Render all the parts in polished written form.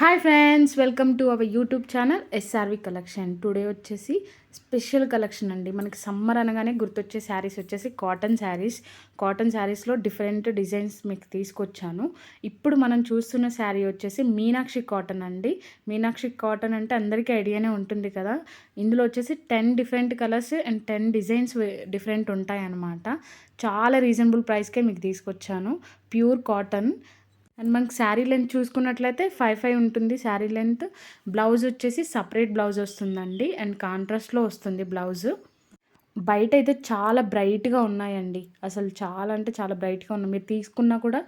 Hi friends, welcome to our YouTube channel SRV collection. Today వచ్చేసి special collection అండి. మనకి summer అనగానే గుర్తొచ్చే శారీస్ వచ్చేసి కాటన్ శారీస్లో డిఫరెంట్ డిజైన్స్ మీకు తీసుకొచ్చాను. ఇప్పుడు మనం చూస్తున్న శారీ వచ్చేసి మీనాక్షి కాటన్ అండి. మీనాక్షి కాటన్ అంటే అందరికీ ఐడియానే ఉంటుంది కదా. ఇందులో వచ్చేసి 10 different colours and 10 designs different ఉంటాయన్నమాట. చాలా రీజనబుల్ ప్రైస్కే మీకు తీసుకొచ్చాను. Pure cotton. అండ్ మనకి శారీ లెంత్ చూసుకున్నట్లయితే 5 ఉంటుంది శారీ లెంత్. బ్లౌజ్ వచ్చేసి సపరేట్ బ్లౌజ్ వస్తుందండి అండ్ కాంట్రాస్ట్లో వస్తుంది బ్లౌజ్. బయట అయితే చాలా బ్రైట్గా ఉన్నాయండి. అసలు చాలా అంటే చాలా బ్రైట్గా ఉన్నాయి. మీరు తీసుకున్నా కూడా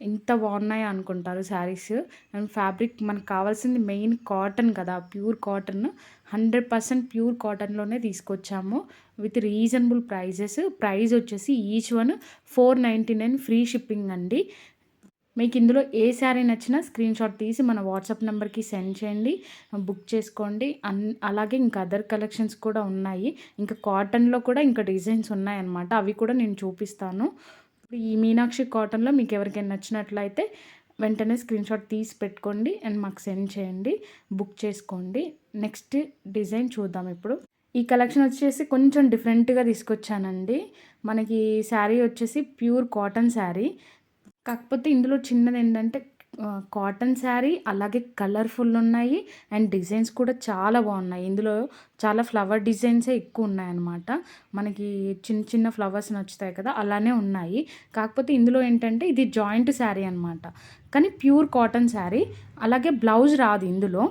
ఇంత బాగున్నాయో అనుకుంటారు శారీస్. అండ్ ఫ్యాబ్రిక్ మనకు కావాల్సింది మెయిన్ కాటన్ కదా, ప్యూర్ కాటన్. 100% ప్యూర్ కాటన్లోనే తీసుకొచ్చాము విత్ రీజనబుల్ ప్రైజెస్. ప్రైస్ వచ్చేసి ఈచ్ వన్ 499 ఫ్రీ షిప్పింగ్ అండి. మీకు ఇందులో ఏ శారీ నచ్చినా స్క్రీన్ షాట్ తీసి మన వాట్సాప్ నెంబర్కి సెండ్ చేయండి, బుక్ చేసుకోండి. అలాగే ఇంకా అదర్ కలెక్షన్స్ కూడా ఉన్నాయి. ఇంకా కాటన్లో కూడా ఇంకా డిజైన్స్ ఉన్నాయన్నమాట. అవి కూడా నేను చూపిస్తాను. ఈ మీనాక్షి కాటన్లో మీకు ఎవరికైనా నచ్చినట్లయితే వెంటనే స్క్రీన్ షాట్ తీసి పెట్టుకోండి అండ్ మాకు సెండ్ చేయండి, బుక్ చేసుకోండి. నెక్స్ట్ డిజైన్ చూద్దాం ఇప్పుడు. ఈ కలెక్షన్ వచ్చేసి కొంచెం డిఫరెంట్గా తీసుకొచ్చానండి. మనకి శారీ వచ్చేసి ప్యూర్ కాటన్ శారీ. కాకపోతే ఇందులో చిన్నది ఏంటంటే కాటన్ శారీ అలాగే కలర్ఫుల్ ఉన్నాయి అండ్ డిజైన్స్ కూడా చాలా బాగున్నాయి. ఇందులో చాలా ఫ్లవర్ డిజైన్సే ఎక్కువ ఉన్నాయన్నమాట. మనకి చిన్న చిన్న ఫ్లవర్స్ నచ్చుతాయి కదా, అలానే ఉన్నాయి. కాకపోతే ఇందులో ఏంటంటే ఇది జాయింట్ శారీ అనమాట, కానీ ప్యూర్ కాటన్ శారీ. అలాగే బ్లౌజ్ రాదు ఇందులో.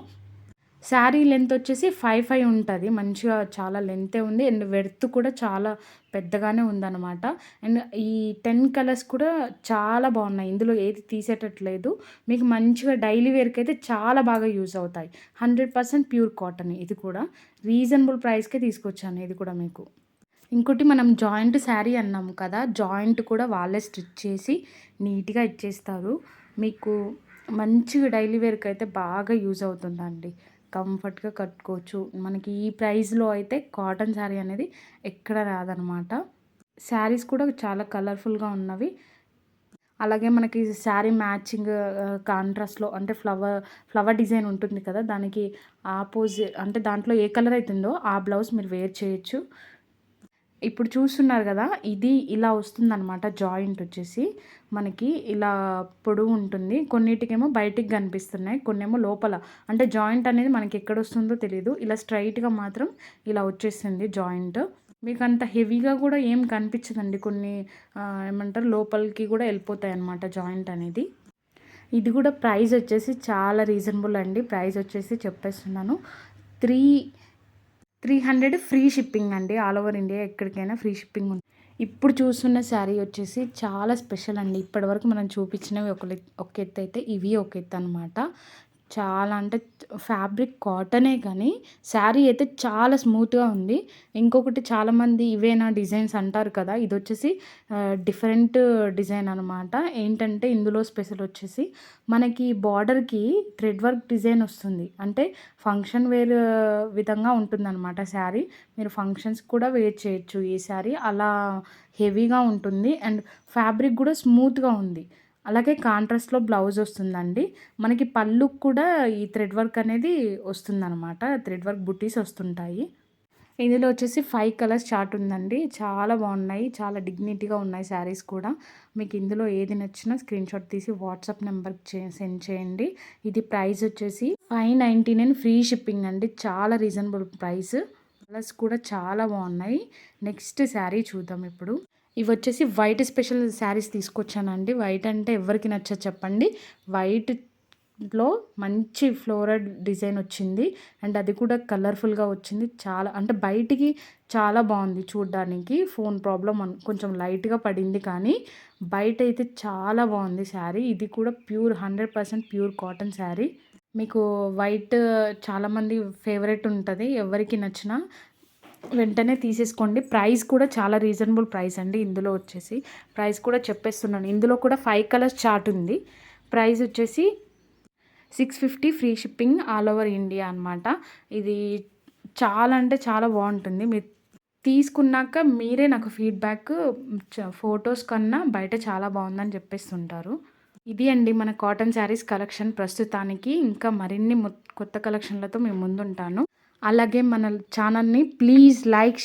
శారీ లెంత్ వచ్చేసి 5 ఉంటుంది. మంచిగా చాలా లెంతే ఉంది అండ్ వెడత్ కూడా చాలా పెద్దగానే ఉందన్నమాట. అండ్ ఈ 10 కలర్స్ కూడా చాలా బాగున్నాయి. ఇందులో ఏది తీసేటట్లేదు. మీకు మంచిగా డైలీ వేర్కి అయితే చాలా బాగా యూజ్ అవుతాయి. 100% ప్యూర్ కాటన్. ఇది కూడా రీజనబుల్ ప్రైస్కే తీసుకొచ్చాను ఇది కూడా మీకు. ఇంకోటి, మనం జాయింట్ శారీ అన్నాము కదా, జాయింట్ కూడా వాళ్ళే స్టిచ్ చేసి నీట్గా ఇచ్చేస్తారు మీకు. మంచిగా డైలీ వేర్కి అయితే బాగా యూజ్ అవుతుందండి. కంఫర్ట్గా కట్టుకోవచ్చు. మనకి ఈ ప్రైస్లో అయితే కాటన్ శారీ అనేది ఎక్కడ రాదనమాట. శారీస్ కూడా చాలా కలర్ఫుల్గా ఉన్నవి. అలాగే మనకి శారీ మ్యాచింగ్ కాంట్రాస్ట్లో అంటే ఫ్లవర్ డిజైన్ ఉంటుంది కదా, దానికి ఆపోజిట్ అంటే దాంట్లో ఏ కలర్ అవుతుందో ఆ బ్లౌజ్ మీరు వేర్ చేయొచ్చు. ఇప్పుడు చూస్తున్నారు కదా, ఇది ఇలా వస్తుందన్నమాట. జాయింట్ వచ్చేసి మనకి ఇలా పొడవు ఉంటుంది. కొన్నిటికేమో బయటికి కనిపిస్తున్నాయి, కొన్నేమో లోపల. అంటే జాయింట్ అనేది మనకి ఎక్కడ వస్తుందో తెలియదు. ఇలా స్ట్రైట్గా మాత్రం ఇలా వచ్చేసింది జాయింట్. మీకు అంత హెవీగా కూడా ఏం కనిపించదండి. కొన్ని ఏమంటారు, లోపలికి కూడా వెళ్ళిపోతాయి అన్నమాట జాయింట్ అనేది. ఇది కూడా ప్రైస్ వచ్చేసి చాలా రీజనబుల్ అండి. ప్రైస్ వచ్చేసి చెప్పేస్తున్నాను, 300 ఫ్రీ షిప్పింగ్ అండి. ఆల్ ఓవర్ ఇండియా ఎక్కడికైనా ఫ్రీ షిప్పింగ్ ఉంది. ఇప్పుడు చూస్తున్న శారీ వచ్చేసి చాలా స్పెషల్ అండి. ఇప్పటివరకు మనం చూపించినవి ఒక ఎత్తు అయితే ఇవి ఒక ఎత్తు అనమాట. చాలా అంటే ఫ్యాబ్రిక్ కాటనే కానీ శారీ అయితే చాలా స్మూత్గా ఉంది. ఇంకొకటి, చాలామంది ఇవేనా డిజైన్స్ అంటారు కదా, ఇది వచ్చేసి డిఫరెంట్ డిజైన్ అనమాట. ఏంటంటే ఇందులో స్పెషల్ వచ్చేసి మనకి బార్డర్కి థ్రెడ్ వర్క్ డిజైన్ వస్తుంది. అంటే ఫంక్షన్ వేర్ విధంగా ఉంటుందన్నమాట శారీ. మీరు ఫంక్షన్స్ కూడా వేర్ చేయొచ్చు ఈ శారీ. అలా హెవీగా ఉంటుంది అండ్ ఫ్యాబ్రిక్ కూడా స్మూత్గా ఉంది. అలాగే కాంట్రాస్ట్లో బ్లౌజ్ వస్తుందండి. మనకి పళ్ళుకి కూడా ఈ థ్రెడ్ వర్క్ అనేది వస్తుందన్నమాట. థ్రెడ్ వర్క్ బుటీస్ వస్తుంటాయి. ఇందులో వచ్చేసి 5 కలర్స్ చార్ట్ ఉందండి. చాలా బాగున్నాయి, చాలా డిగ్నిటీగా ఉన్నాయి శారీస్ కూడా. మీకు ఇందులో ఏది నచ్చినా స్క్రీన్ షాట్ తీసి వాట్సాప్ నెంబర్కి సెండ్ చేయండి. ఇది ప్రైస్ వచ్చేసి 599 ఫ్రీ షిప్పింగ్ అండి. చాలా రీజనబుల్ ప్రైస్. కలర్స్ కూడా చాలా బాగున్నాయి. నెక్స్ట్ శారీ చూద్దాం ఇప్పుడు. ఇవి వచ్చేసి వైట్ స్పెషల్ శారీస్ తీసుకొచ్చానండి. వైట్ అంటే ఎవరికి నచ్చదు చెప్పండి. వైట్లో మంచి ఫ్లోరల్ డిజైన్ వచ్చింది అండ్ అది కూడా కలర్ఫుల్గా వచ్చింది. చాలా అంటే బయటికి చాలా బాగుంది చూడ్డానికి. ఫోన్ ప్రాబ్లం కొంచెం లైట్గా పడింది, కానీ బయట అయితే చాలా బాగుంది శారీ. ఇది కూడా ప్యూర్ 100% ప్యూర్ కాటన్ శారీ. మీకు వైట్ చాలామంది ఫేవరెట్ ఉంటుంది. ఎవరికి నచ్చినా వెంటనే తీసేసుకోండి. ప్రైస్ కూడా చాలా రీజనబుల్ ప్రైస్ అండి. ఇందులో వచ్చేసి ప్రైస్ కూడా చెప్పేస్తున్నాను. ఇందులో కూడా 5 కలర్స్ చార్ట్ ఉంది. ప్రైస్ వచ్చేసి 650 free shipping all over India అనమాట. ఇది చాలా అంటే చాలా బాగుంటుంది. మీరు తీసుకున్నాక మీరే నాకు ఫీడ్బ్యాక్ ఫొటోస్ కన్నా బయట చాలా బాగుందని చెప్పేస్తుంటారు. ఇది అండి మన కాటన్ శారీస్ కలెక్షన్ ప్రస్తుతానికి. ఇంకా మరిన్ని కొత్త కలెక్షన్‌లతో మీ ముందుంటాను. అలాగే మన ఛానల్‌ని ప్లీజ్ లైక్